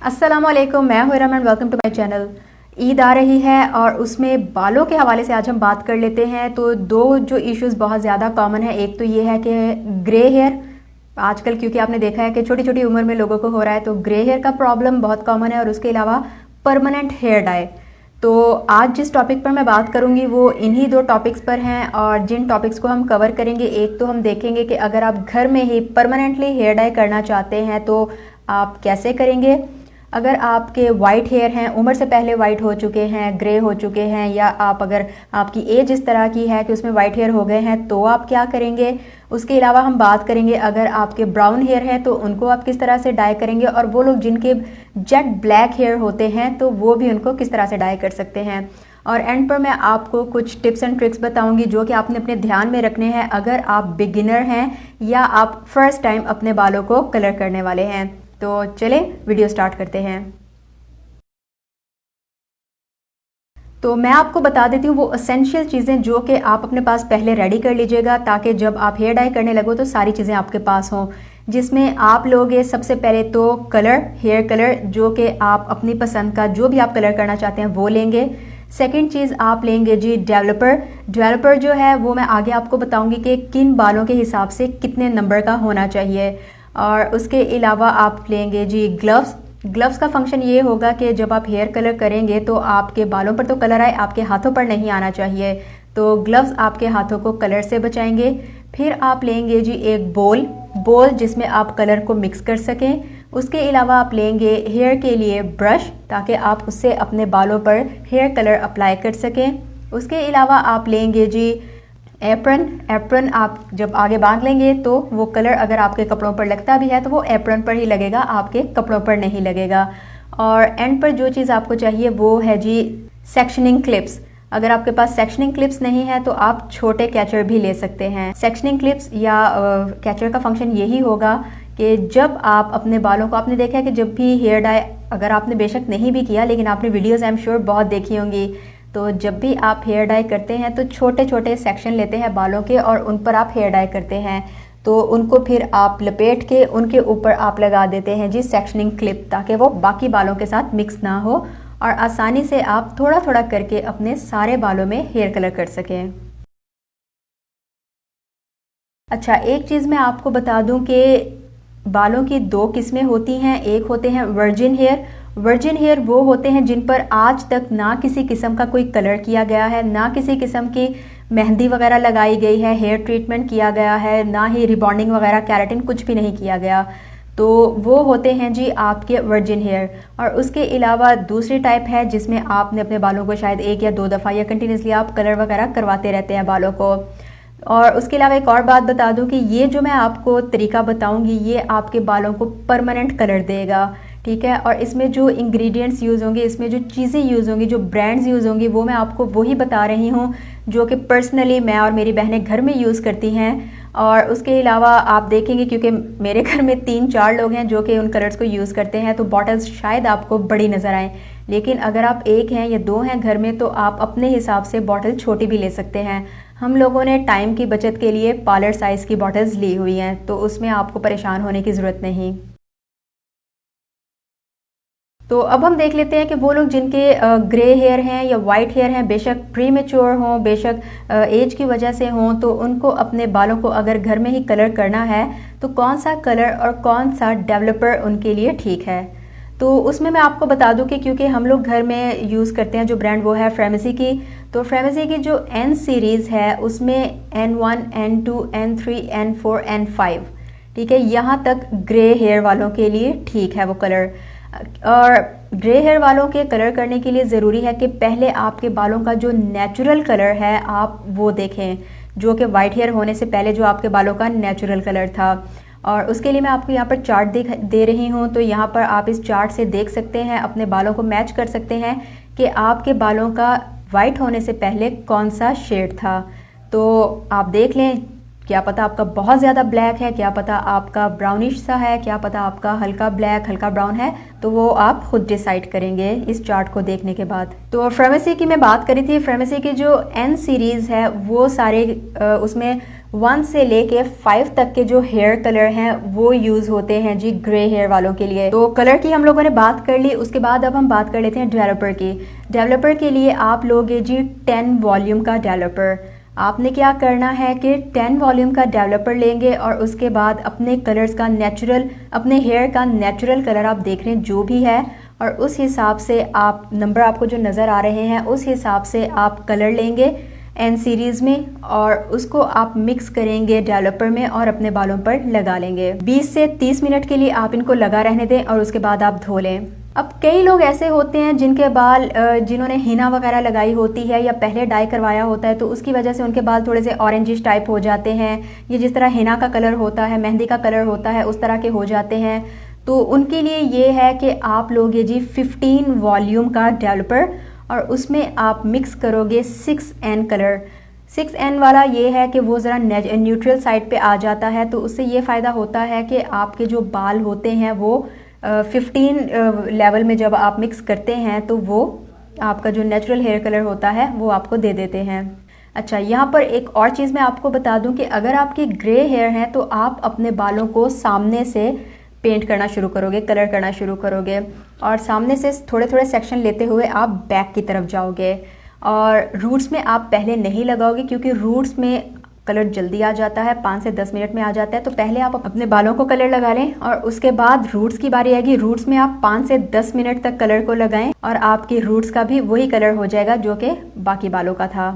अस्सलामुअलैकुम, मैं हूं Raman. Welcome to my channel. Eid आ रही है और उसमें बालों के हवाले से आज हम बात कर लेते हैं। तो दो जो इश्यूज बहुत ज़्यादा कॉमन है, एक तो ये है कि ग्रे हेयर आजकल, क्योंकि आपने देखा है कि छोटी छोटी उम्र में लोगों को हो रहा है, तो ग्रे हेयर का प्रॉब्लम बहुत कॉमन है। और उसके अलावा परमानेंट हेयर डाई। तो आज जिस टॉपिक पर मैं बात करूंगी वो इन्हीं दो टॉपिक्स पर हैं। और जिन टॉपिक्स को हम कवर करेंगे, एक तो हम देखेंगे कि अगर आप घर में ही परमानेंटली हेयर डाई करना चाहते हैं तो आप कैसे करेंगे। अगर आपके वाइट हेयर हैं, उम्र से पहले वाइट हो चुके हैं, ग्रे हो चुके हैं, या आप अगर आपकी एज इस तरह की है कि उसमें वाइट हेयर हो गए हैं, तो आप क्या करेंगे। उसके अलावा हम बात करेंगे अगर आपके ब्राउन हेयर है तो उनको आप किस तरह से डाई करेंगे। और वो लोग जिनके जेट ब्लैक हेयर होते हैं तो वो भी उनको किस तरह से डाई कर सकते हैं। और एंड पर मैं आपको कुछ टिप्स एंड ट्रिक्स बताऊंगी जो कि आपने अपने ध्यान में रखने हैं अगर आप बिगिनर हैं या आप फर्स्ट टाइम अपने बालों को कलर करने वाले हैं। तो चले वीडियो स्टार्ट करते हैं। तो मैं आपको बता देती हूँ वो एसेंशियल चीज़ें जो कि आप अपने पास पहले रेडी कर लीजिएगा, ताकि जब आप हेयर डाई करने लगो तो सारी चीज़ें आपके पास हों। जिसमें आप लोगे सबसे पहले तो कलर, हेयर कलर, जो कि आप अपनी पसंद का जो भी आप कलर करना चाहते हैं वो लेंगे। सेकंड चीज़ आप लेंगे जी डेवलपर। डेवलपर जो है वो मैं आगे आपको बताऊंगी कि किन बालों के हिसाब से कितने नंबर का होना चाहिए। और उसके अलावा आप लेंगे जी ग्लव्स। ग्लव्स का फंक्शन ये होगा कि जब आप हेयर कलर करेंगे तो आपके बालों पर तो कलर आए, आपके हाथों पर नहीं आना चाहिए। तो ग्लव्स आपके हाथों को कलर से बचाएंगे। फिर आप लेंगे जी एक बोल जिसमें आप कलर को मिक्स कर सकें। उसके अलावा आप लेंगे हेयर के लिए ब्रश, ताकि आप उससे अपने बालों पर हेयर कलर अप्लाई कर सकें। उसके अलावा आप लेंगे जी एप्रन आप जब आगे बांध लेंगे तो वो कलर अगर आपके कपड़ों पर लगता भी है तो वो एप्रन पर ही लगेगा, आपके कपड़ों पर नहीं लगेगा। और एंड पर जो चीज़ आपको चाहिए वो है जी सेक्शनिंग क्लिप्स। अगर आपके पास सेक्शनिंग क्लिप्स नहीं है तो आप छोटे कैचर भी ले सकते हैं। सेक्शनिंग क्लिप्स या कैचर का फंक्शन यही होगा कि जब आप अपने बालों को, आपने देखा है कि जब भी हेयर डाई, अगर आपने बेशक नहीं भी किया लेकिन आपने वीडियोस आई एम श्योर बहुत देखी होंगी, तो जब भी आप हेयर डाई करते हैं तो छोटे छोटे सेक्शन लेते हैं बालों के और उन पर आप हेयर डाई करते हैं। तो उनको फिर आप लपेट के उनके ऊपर आप लगा देते हैं जी सेक्शनिंग क्लिप, ताकि वो बाकी बालों के साथ मिक्स ना हो और आसानी से आप थोड़ा थोड़ा करके अपने सारे बालों में हेयर कलर कर सकें। अच्छा, एक चीज़ मैं आपको बता दूं कि बालों की दो किस्में होती हैं। एक होते हैं वर्जिन हेयर। वर्जिन हेयर वो होते हैं जिन पर आज तक ना किसी किस्म का कोई कलर किया गया है, ना किसी किस्म की मेहंदी वगैरह लगाई गई है, हेयर ट्रीटमेंट किया गया है, ना ही रिबॉन्डिंग वगैरह, केराटिन कुछ भी नहीं किया गया। तो वो होते हैं जी आपके वर्जिन हेयर। और उसके अलावा दूसरी टाइप है जिसमें आपने अपने बालों को शायद एक या दो दफ़ा या कंटिन्यूसली आप कलर वगैरह करवाते रहते हैं बालों को। और उसके अलावा एक और बात बता दूं कि ये जो मैं आपको तरीका बताऊंगी ये आपके बालों को परमानेंट कलर देगा, ठीक है। और इसमें जो इंग्रेडिएंट्स यूज़ होंगे, इसमें जो चीज़ें यूज़ होंगी, जो ब्रांड्स यूज़ होंगी, वो मैं आपको वही बता रही हूँ जो कि पर्सनली मैं और मेरी बहनें घर में यूज़ करती हैं। और उसके अलावा आप देखेंगे, क्योंकि मेरे घर में 3-4 लोग हैं जो कि उन कलर्स को यूज़ करते हैं, तो बॉटल्स शायद आपको बड़ी नज़र आए, लेकिन अगर आप एक हैं या दो हैं घर में तो आप अपने हिसाब से बॉटल छोटी भी ले सकते हैं। हम लोगों ने टाइम की बचत के लिए पार्लर साइज़ की बॉटल्स ली हुई हैं, तो उसमें आपको परेशान होने की ज़रूरत नहीं। तो अब हम देख लेते हैं कि वो लोग जिनके ग्रे हेयर हैं या वाइट हेयर हैं, बेशक प्री मेच्योर हों, बेशक एज की वजह से हों, तो उनको अपने बालों को अगर घर में ही कलर करना है तो कौन सा कलर और कौन सा डेवलपर उनके लिए ठीक है। तो उसमें मैं आपको बता दूं कि क्योंकि हम लोग घर में यूज़ करते हैं जो ब्रांड वो है फ्रेमेसी की। तो फ्रेमेसी की जो एन सीरीज़ है उसमें N1, N2, N3, N4, N5, ठीक है, यहाँ तक ग्रे हेयर वालों के लिए ठीक है वो कलर। और ग्रे हेयर वालों के कलर करने के लिए ज़रूरी है कि पहले आपके बालों का जो नेचुरल कलर है आप वो देखें, जो कि वाइट हेयर होने से पहले जो आपके बालों का नेचुरल कलर था। और उसके लिए मैं आपको यहाँ पर चार्ट दे रही हूँ। तो यहाँ पर आप इस चार्ट से देख सकते हैं, अपने बालों को मैच कर सकते हैं कि आपके बालों का वाइट होने से पहले कौन सा शेड था। तो आप देख लें, क्या पता आपका बहुत ज़्यादा ब्लैक है, क्या पता आपका ब्राउनिश सा है, क्या पता आपका हल्का ब्लैक हल्का ब्राउन है, तो वो आप खुद डिसाइड करेंगे इस चार्ट को देखने के बाद। तो फ्रेमेसी की मैं बात करी थी, फ्रेमेसी की जो एन सीरीज़ है वो सारे उसमें 1 से लेके 5 तक के जो हेयर कलर हैं वो यूज़ होते हैं जी ग्रे हेयर वालों के लिए। तो कलर की हम लोगों ने बात कर ली, उसके बाद अब हम बात कर लेते हैं डेवलपर की। डेवलपर के लिए आप लोगे जी 10 वॉल्यूम का डेवलपर। आपने क्या करना है कि 10 वॉल्यूम का डेवलपर लेंगे और उसके बाद अपने कलर्स का नेचुरल, अपने हेयर का नेचुरल कलर आप देख रहे हैं जो भी है, और उस हिसाब से आप नंबर आपको जो नज़र आ रहे हैं उस हिसाब से आप कलर लेंगे एन सीरीज़ में और उसको आप मिक्स करेंगे डेवलपर में और अपने बालों पर लगा लेंगे। 20 से 30 मिनट के लिए आप इनको लगा रहने दें और उसके बाद आप धो लें। अब कई लोग ऐसे होते हैं जिनके बाल, जिन्होंने हिना वगैरह लगाई होती है या पहले डाई करवाया होता है, तो उसकी वजह से उनके बाल थोड़े से ऑरेंजिश टाइप हो जाते हैं। ये जिस तरह हिना का कलर होता है, मेहंदी का कलर होता है, उस तरह के हो जाते हैं। तो उनके लिए ये है कि आप लोगे जी 15 वॉल्यूम का डेवलपर और उसमें आप मिक्स करोगे 6N कलर। 6N वाला ये है कि वो ज़रा न्यूट्रल साइड पे आ जाता है, तो उससे ये फ़ायदा होता है कि आपके जो बाल होते हैं वो 15 लेवल में जब आप मिक्स करते हैं तो वो आपका जो नेचुरल हेयर कलर होता है वो आपको दे देते हैं। अच्छा, यहाँ पर एक और चीज़ मैं आपको बता दूं कि अगर आपके ग्रे हेयर हैं तो आप अपने बालों को सामने से पेंट करना शुरू करोगे, कलर करना शुरू करोगे और सामने से थोड़े थोड़े सेक्शन लेते हुए आप बैक की तरफ जाओगे। और रूट्स में आप पहले नहीं लगाओगे क्योंकि रूट्स में कलर जल्दी आ जाता है, 5 से 10 मिनट में आ जाता है। तो पहले आप अपने बालों को कलर लगा लें और उसके बाद रूट्स की बारी आएगी। रूट्स में आप 5 से 10 मिनट तक कलर को लगाएं और आपकी रूट्स का भी वही कलर हो जाएगा जो कि बाकी बालों का था।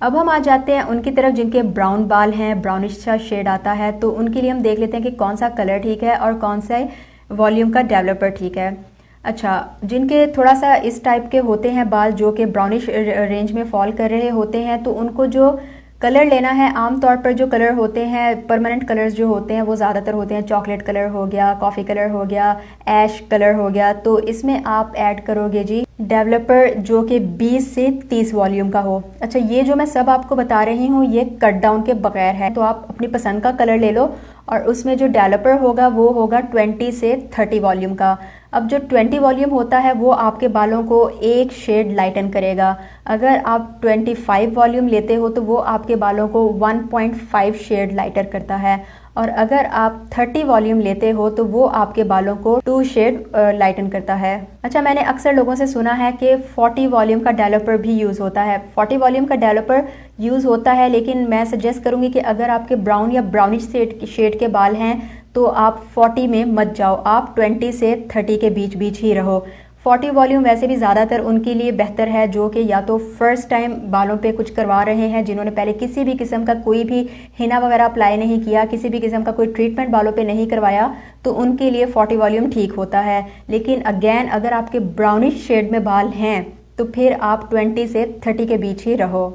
अब हम आ जाते हैं उनकी तरफ जिनके ब्राउन बाल हैं, ब्राउनिश सा शेड आता है, तो उनके लिए हम देख लेते हैं कि कौन सा कलर ठीक है और कौन सा वॉल्यूम का डेवलपर ठीक है। अच्छा, जिनके थोड़ा सा इस टाइप के होते हैं बाल जो कि ब्राउनिश रेंज में फॉल कर रहे होते हैं, तो उनको जो कलर लेना है, आमतौर पर जो कलर होते हैं, परमानेंट कलर्स जो होते हैं वो ज़्यादातर होते हैं चॉकलेट कलर हो गया, कॉफ़ी कलर हो गया, ऐश कलर हो गया। तो इसमें आप ऐड करोगे जी डेवलपर जो कि 20 से 30 वॉल्यूम का हो। अच्छा, ये जो मैं सब आपको बता रही हूँ ये कट डाउन के बगैर है, तो आप अपनी पसंद का कलर ले लो और उसमें जो डेवलपर होगा वो होगा 20 से 30 वॉल्यूम का। अब जो 20 वॉल्यूम होता है वो आपके बालों को एक शेड लाइटन करेगा। अगर आप 25 वॉल्यूम लेते हो तो वो आपके बालों को 1.5 शेड लाइटर करता है, और अगर आप 30 वॉल्यूम लेते हो तो वो आपके बालों को 2 शेड लाइटन करता है। अच्छा, मैंने अक्सर लोगों से सुना है कि 40 वॉल्यूम का डेवलपर भी यूज़ होता है। 40 वॉल्यूम का डेवलपर यूज़ होता है, लेकिन मैं सजेस्ट करूँगी कि अगर आपके ब्राउन या ब्राउनिश शेड के बाल हैं तो आप 40 में मत जाओ, आप 20 से 30 के बीच बीच ही रहो। 40 वॉल्यूम वैसे भी ज़्यादातर उनके लिए बेहतर है जो कि या तो फर्स्ट टाइम बालों पे कुछ करवा रहे हैं, जिन्होंने पहले किसी भी किस्म का कोई भी हिना वगैरह अप्लाई नहीं किया, किसी भी किस्म का कोई ट्रीटमेंट बालों पे नहीं करवाया, तो उनके लिए 40 वॉल्यूम ठीक होता है। लेकिन अगेन अगर आपके ब्राउनिश शेड में बाल हैं तो फिर आप 20 से 30 के बीच ही रहो।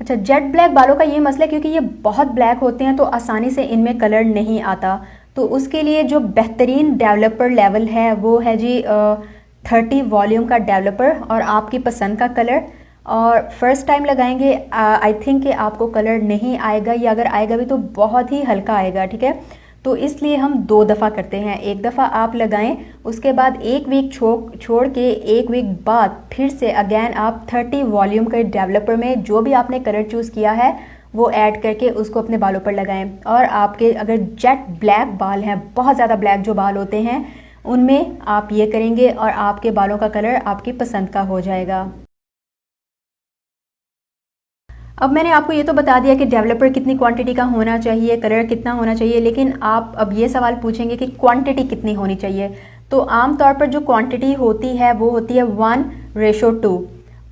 अच्छा, जेट ब्लैक बालों का ये मसला है क्योंकि ये बहुत ब्लैक होते हैं तो आसानी से इनमें कलर नहीं आता, तो उसके लिए जो बेहतरीन डेवलपर लेवल है वो है जी 30 वॉल्यूम का डेवलपर और आपकी पसंद का कलर। और फर्स्ट टाइम लगाएंगे आई थिंक कि आपको कलर नहीं आएगा, या अगर आएगा भी तो बहुत ही हल्का आएगा, ठीक है। तो इसलिए हम 2 दफ़ा करते हैं। एक दफ़ा आप लगाएं, उसके बाद 1 वीक छोड़ के 1 वीक बाद फिर से अगेन आप 30 वॉल्यूम के डेवलपर में जो भी आपने कलर चूज़ किया है वो ऐड करके उसको अपने बालों पर लगाएं। और आपके अगर जेट ब्लैक बाल हैं, बहुत ज़्यादा ब्लैक जो बाल होते हैं, उनमें आप ये करेंगे और आपके बालों का कलर आपकी पसंद का हो जाएगा। अब मैंने आपको ये तो बता दिया कि डेवलपर कितनी क्वांटिटी का होना चाहिए, कलर कितना होना चाहिए, लेकिन आप अब ये सवाल पूछेंगे कि क्वांटिटी कितनी होनी चाहिए। तो आम तौर पर जो क्वांटिटी होती है वो होती है 1:2।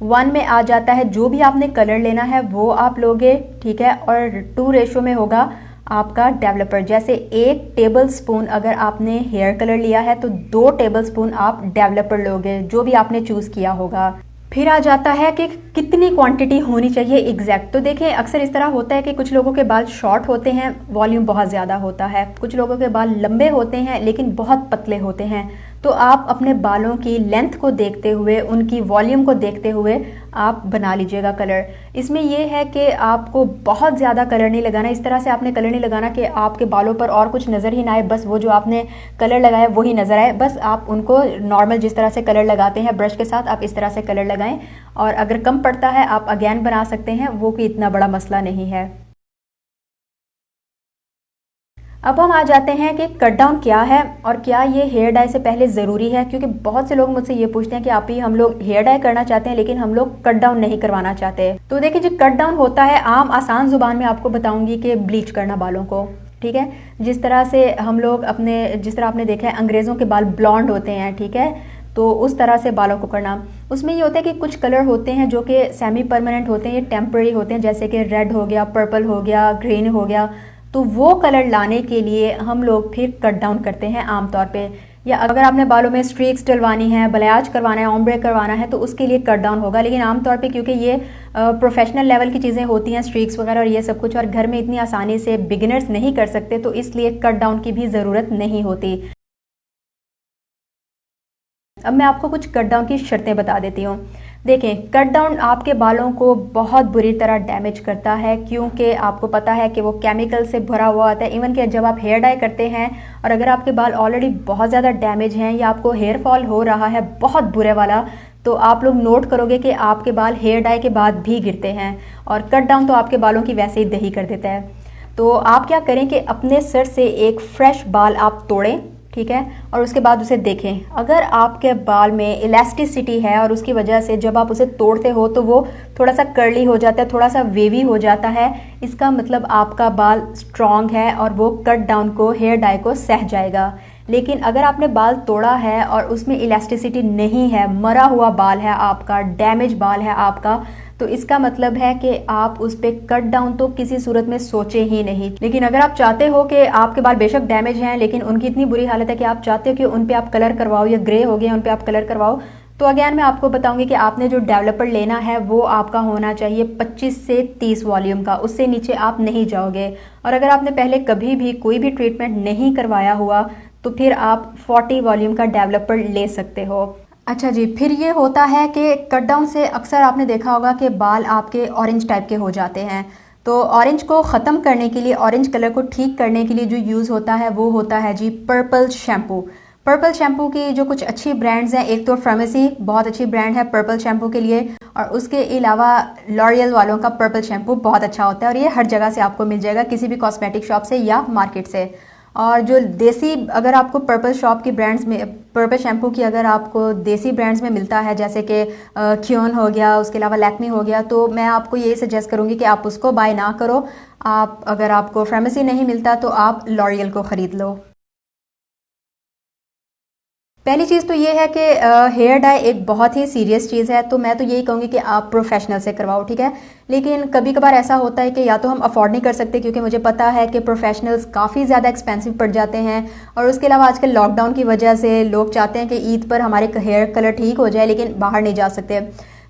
1 में आ जाता है जो भी आपने कलर लेना है वो आप लोगे, ठीक है, और 2 रेशो में होगा आपका डेवलपर। जैसे 1 टेबल स्पून अगर आपने हेयर कलर लिया है तो 2 टेबल स्पून आप डेवलपर लोगे जो भी आपने चूज़ किया होगा। फिर आ जाता है कि कितनी क्वांटिटी होनी चाहिए एग्जैक्ट। तो देखें, अक्सर इस तरह होता है कि कुछ लोगों के बाल शॉर्ट होते हैं, वॉल्यूम बहुत ज़्यादा होता है, कुछ लोगों के बाल लंबे होते हैं लेकिन बहुत पतले होते हैं। तो आप अपने बालों की लेंथ को देखते हुए, उनकी वॉल्यूम को देखते हुए आप बना लीजिएगा कलर। इसमें यह है कि आपको बहुत ज़्यादा कलर नहीं लगाना, इस तरह से आपने कलर नहीं लगाना कि आपके बालों पर और कुछ नज़र ही ना आए, बस वो जो आपने कलर लगाया वही नज़र आए। बस आप उनको नॉर्मल जिस तरह से कलर लगाते हैं ब्रश के साथ, आप इस तरह से कलर लगाएं। और अगर कम पड़ता है आप अगेन बना सकते हैं, वो कोई इतना बड़ा मसला नहीं है। अब हम आ जाते हैं कि कट डाउन क्या है और क्या ये हेयर डाई से पहले ज़रूरी है, क्योंकि बहुत से लोग मुझसे ये पूछते हैं कि आप ही हम लोग हेयर डाई करना चाहते हैं लेकिन हम लोग कट डाउन नहीं करवाना चाहते। तो देखिए, जो कट डाउन होता है आम आसान ज़ुबान में आपको बताऊंगी कि ब्लीच करना बालों को, ठीक है। जिस तरह से हम लोग जिस तरह आपने देखा है अंग्रेज़ों के बाल ब्लॉन्ड होते हैं, ठीक है, तो उस तरह से बालों को करना। उसमें ये होता है कि कुछ कलर होते हैं जो कि सेमी परमानेंट होते हैं, ये टेम्पररी होते हैं, जैसे कि रेड हो गया, पर्पल हो गया, ग्रीन हो गया। तो वो कलर लाने के लिए हम लोग फिर कट डाउन करते हैं आमतौर पे। या अगर आपने बालों में स्ट्रीक्स डलवानी है, बलयाज करवाना है, ओम्ब्रे करवाना है, तो उसके लिए कट डाउन होगा। लेकिन आमतौर पे क्योंकि ये प्रोफेशनल लेवल की चीज़ें होती हैं, स्ट्रीक्स वगैरह और ये सब कुछ, और घर में इतनी आसानी से बिगिनर्स नहीं कर सकते, तो इसलिए कट डाउन की भी ज़रूरत नहीं होती। अब मैं आपको कुछ कट डाउन की शर्तें बता देती हूँ। देखें, कट डाउन आपके बालों को बहुत बुरी तरह डैमेज करता है, क्योंकि आपको पता है कि वो केमिकल से भरा हुआ होता है। इवन कि जब आप हेयर डाई करते हैं और अगर आपके बाल ऑलरेडी बहुत ज़्यादा डैमेज हैं या आपको हेयर फॉल हो रहा है बहुत बुरे वाला, तो आप लोग नोट करोगे कि आपके बाल हेयर डाई के बाद भी गिरते हैं, और कट डाउन तो आपके बालों की वैसे ही दही कर देता है। तो आप क्या करें कि अपने सर से एक फ्रेश बाल आप तोड़ें, ठीक है, और उसके बाद उसे देखें। अगर आपके बाल में इलास्टिसिटी है और उसकी वजह से जब आप उसे तोड़ते हो तो वो थोड़ा सा कर्ली हो जाता है, थोड़ा सा वेवी हो जाता है, इसका मतलब आपका बाल स्ट्रॉन्ग है और वो कट डाउन को, हेयर डाई को सह जाएगा। लेकिन अगर आपने बाल तोड़ा है और उसमें इलास्टिसिटी नहीं है, मरा हुआ बाल है आपका, डैमेज बाल है आपका, तो इसका मतलब है कि आप उस पर कट डाउन तो किसी सूरत में सोचे ही नहीं। लेकिन अगर आप चाहते हो कि आपके बाल बेशक डैमेज हैं लेकिन उनकी इतनी बुरी हालत है कि आप चाहते हो कि उन पे आप कलर करवाओ, या ग्रे हो गए उन पे आप कलर करवाओ, तो अगेन मैं आपको बताऊंगी कि आपने जो डेवलपर लेना है वो आपका होना चाहिए 25 से 30 वॉल्यूम का, उससे नीचे आप नहीं जाओगे। और अगर आपने पहले कभी भी कोई भी ट्रीटमेंट नहीं करवाया हुआ तो फिर आप 40 वॉल्यूम का डेवलपर ले सकते हो। अच्छा जी, फिर ये होता है कि कट डाउन से अक्सर आपने देखा होगा कि बाल आपके ऑरेंज टाइप के हो जाते हैं। तो ऑरेंज को ख़त्म करने के लिए, ऑरेंज कलर को ठीक करने के लिए जो यूज़ होता है वो होता है जी पर्पल शैम्पू। पर्पल शैम्पू की जो कुछ अच्छी ब्रांड्स हैं, एक तो फार्मेसी बहुत अच्छी ब्रांड है पर्पल शैम्पू के लिए, और उसके अलावा लॉरियल वालों का पर्पल शैम्पू बहुत अच्छा होता है, और ये हर जगह से आपको मिल जाएगा, किसी भी कॉस्मेटिक शॉप से या मार्केट से। और जो देसी, अगर आपको पर्पल शॉप की ब्रांड्स में, पर्पल शैम्पू की अगर आपको देसी ब्रांड्स में मिलता है, जैसे कि क्योन हो गया, उसके अलावा लैक्मी हो गया, तो मैं आपको ये सजेस्ट करूँगी कि आप उसको बाय ना करो। आप, अगर आपको फार्मेसी नहीं मिलता तो आप लॉरियल को ख़रीद लो। पहली चीज़ तो ये है कि हेयर डाई एक बहुत ही सीरियस चीज़ है, तो मैं तो यही कहूँगी कि आप प्रोफेशनल से करवाओ, ठीक है। लेकिन कभी कभार ऐसा होता है कि या तो हम अफोर्ड नहीं कर सकते, क्योंकि मुझे पता है कि प्रोफेशनल्स काफ़ी ज़्यादा एक्सपेंसिव पड़ जाते हैं, और उसके अलावा आजकल लॉकडाउन की वजह से लोग चाहते हैं कि ईद पर हमारे हेयर कलर ठीक हो जाए, लेकिन बाहर नहीं जा सकते।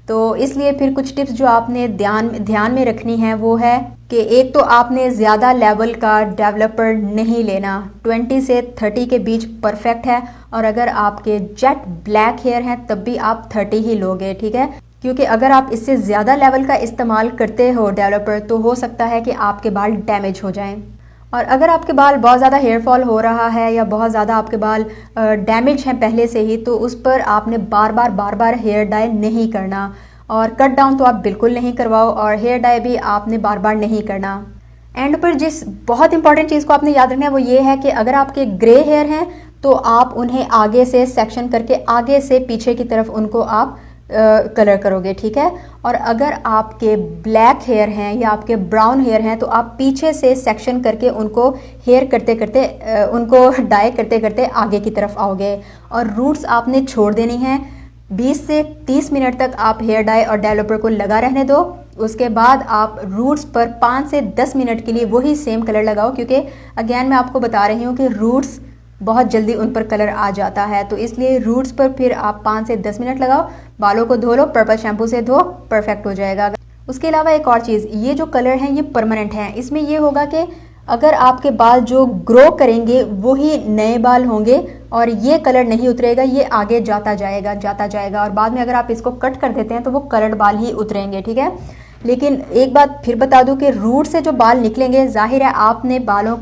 तो इसलिए फिर कुछ टिप्स जो आपने ध्यान में रखनी है वो है कि एक तो आपने ज़्यादा लेवल का डेवलपर नहीं लेना, 20 से 30 के बीच परफेक्ट है, और अगर आपके जेट ब्लैक हेयर हैं तब भी आप 30 ही लोगे, ठीक है। क्योंकि अगर आप इससे ज़्यादा लेवल का इस्तेमाल करते हो डेवलपर, तो हो सकता है कि आपके बाल डैमेज हो जाएं। और अगर आपके बाल बहुत ज़्यादा हेयर फॉल हो रहा है या बहुत ज़्यादा आपके बाल डैमेज हैं पहले से ही, तो उस पर आपने बार बार हेयर डाई नहीं करना, और कट डाउन तो आप बिल्कुल नहीं करवाओ, और हेयर डाई भी आपने बार बार नहीं करना। एंड पर जिस बहुत इंपॉर्टेंट चीज़ को आपने याद रखना है वो ये है कि अगर आपके ग्रे हेयर हैं तो आप उन्हें आगे से सेक्शन करके आगे से पीछे की तरफ उनको आप कलर करोगे, ठीक है। और अगर आपके ब्लैक हेयर हैं या आपके ब्राउन हेयर हैं तो आप पीछे से सेक्शन करके उनको हेयर करते करते उनको डाई करते करते आगे की तरफ आओगे, और रूट्स आपने छोड़ देनी है। 20 से 30 मिनट तक आप हेयर डाई और डेवलपर को लगा रहने दो। उसके बाद आप रूट्स पर 5 से 10 मिनट के लिए वही सेम कलर लगाओ, क्योंकि अगेन मैं आपको बता रही हूँ कि रूट्स बहुत जल्दी उन पर कलर आ जाता है, तो इसलिए रूट्स पर फिर आप 5 से 10 मिनट लगाओ, बालों को धो लो, पर्पल शैम्पू से धो, परफेक्ट हो जाएगा। उसके अलावा एक और चीज़, ये जो कलर हैं ये परमानेंट हैं। इसमें ये होगा कि अगर आपके बाल जो ग्रो करेंगे वही नए बाल होंगे, और ये कलर नहीं उतरेगा, ये आगे जाता जाएगा और बाद में अगर आप इसको कट कर देते हैं तो वो कलर्ड बाल ही उतरेंगे, ठीक है। लेकिन एक बात फिर बता दूं कि रूट से जो बाल निकलेंगे, जाहिर है आपने बालों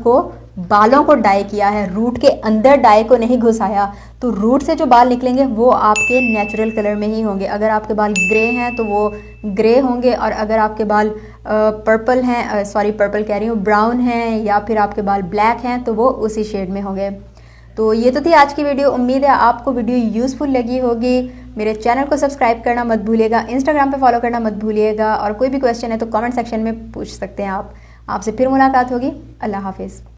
को डाई किया है, रूट के अंदर डाई को नहीं घुसाया, तो रूट से जो बाल निकलेंगे वो आपके नेचुरल कलर में ही होंगे। अगर आपके बाल ग्रे हैं तो वो ग्रे होंगे, और अगर आपके बाल पर्पल हैं, पर्पल कह रही हूँ, ब्राउन हैं, या फिर आपके बाल ब्लैक हैं तो वो उसी शेड में होंगे। तो ये तो थी आज की वीडियो। उम्मीद है आपको वीडियो यूज़फुल लगी होगी। मेरे चैनल को सब्सक्राइब करना मत भूलिएगा, इंस्टाग्राम पे फॉलो करना मत भूलिएगा, और कोई भी क्वेश्चन है तो कमेंट सेक्शन में पूछ सकते हैं आप। आपसे फिर मुलाकात होगी। अल्लाह हाफिज़।